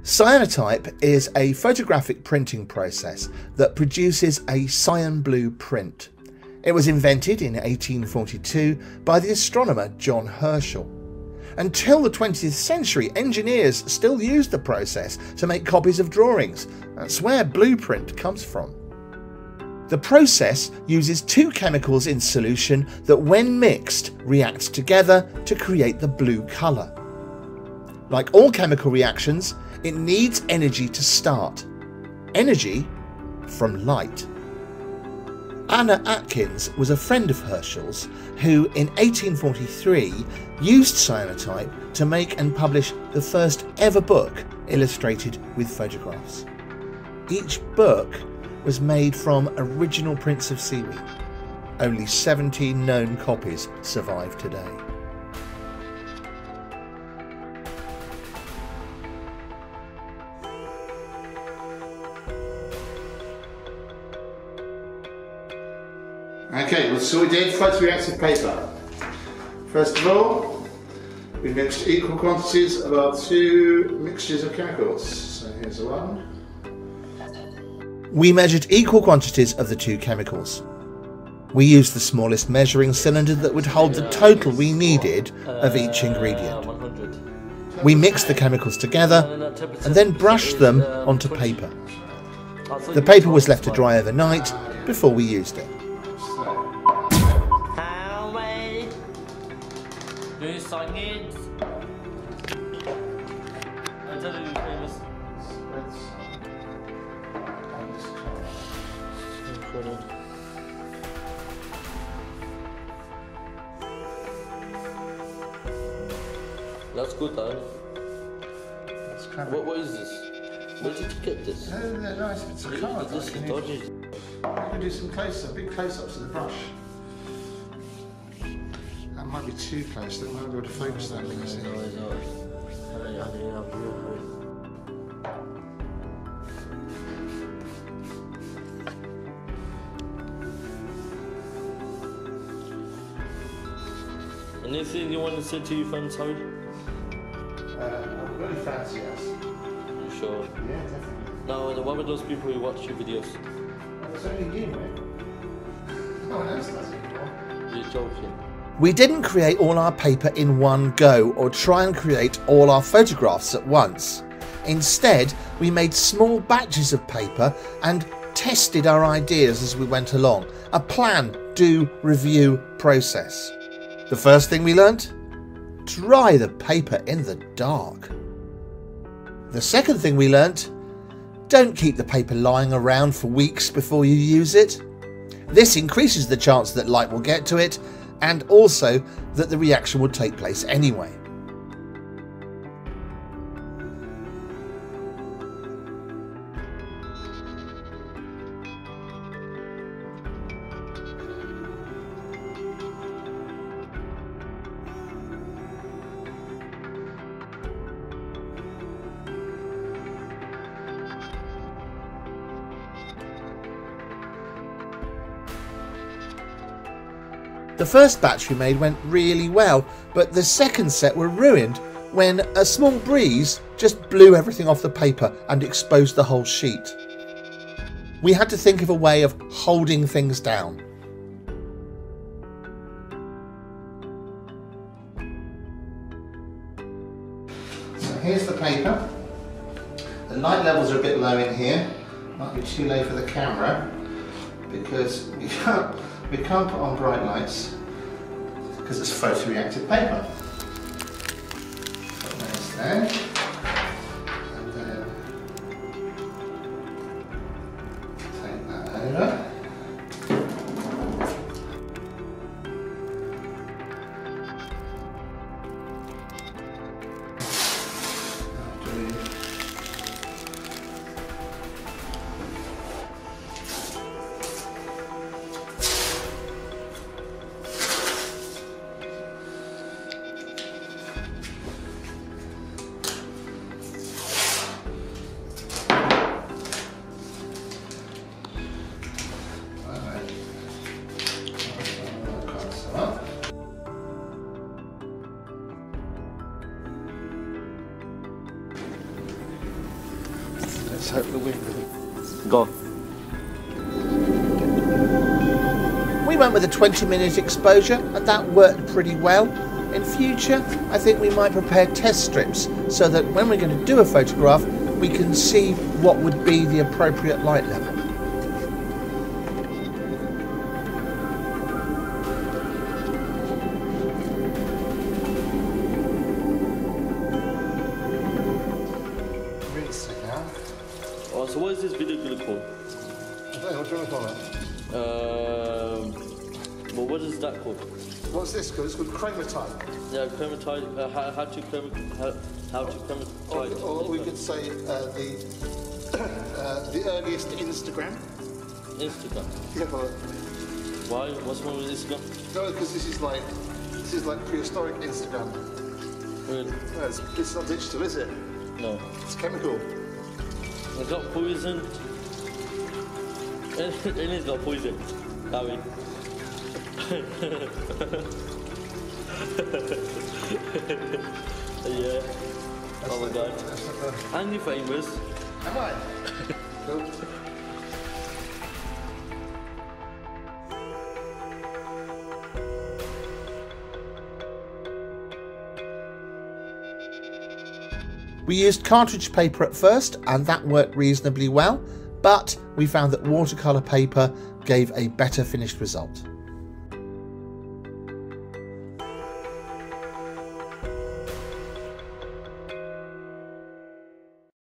Cyanotype is a photographic printing process that produces a cyan blue print. It was invented in 1842 by the astronomer John Herschel. Until the 20th century, engineers still used the process to make copies of drawings. That's where blueprint comes from. The process uses two chemicals in solution that, when mixed, react together to create the blue colour. Like all chemical reactions, it needs energy to start. Energy from light. Anna Atkins was a friend of Herschel's who, in 1843, used cyanotype to make and publish the first ever book illustrated with photographs. Each book was made from original prints of seaweed. Only 17 known copies survive today. Okay, well, so we did photoreactive paper. First of all, we mixed equal quantities of our two mixtures of chemicals. So here's the one. We measured equal quantities of the two chemicals. We used the smallest measuring cylinder that would hold the total we needed of each ingredient. We mixed the chemicals together and then brushed them onto paper. The paper was left to dry overnight before we used it. That's good though. What is this? Where did you get this? Oh, they're nice bits of card. This is dodgy. I can do some big close-ups of the brush. That might be too close, that might be able to focus that thing. Anything you want to say to your friends, Howie? I'm really fancy, yes. You sure? Yeah, definitely. No, what about those people who watch your videos? It's only you, mate. No one else does it anymore. You're joking. We didn't create all our paper in one go or try and create all our photographs at once. Instead, we made small batches of paper and tested our ideas as we went along. A plan, do, review process. The first thing we learnt? Dry the paper in the dark. The second thing we learnt? Don't keep the paper lying around for weeks before you use it. This increases the chance that light will get to it, and also that the reaction will take place anyway. The first batch we made went really well, but the second set were ruined when a small breeze just blew everything off the paper and exposed the whole sheet. We had to think of a way of holding things down. So here's the paper. The light levels are a bit low in here. Might be too low for the camera because we can't put on bright lights because it's photoreactive paper. Put those there, and then take that over. Let's hope the wind. Go. We went with a 20-minute exposure and that worked pretty well. In future, I think we might prepare test strips so that when we're going to do a photograph, we can see what would be the appropriate light level. Rinse it now. Oh, so what is this video going to call? Hey, what do you want to call it? Well, what is that called? What's this called? It's called chromatite. Yeah, chromatite. How to chromatite? Or we could say the earliest Instagram. Instagram. Yeah, well, Why? What's wrong with Instagram? no, because this is like prehistoric Instagram. Really? No, it's not digital, is it? No. It's chemical. It got poisoned. It's got poison. Howie. Yeah. Oh my god. And you're famous. Am I? Cool. We used cartridge paper at first and that worked reasonably well, but we found that watercolour paper gave a better finished result.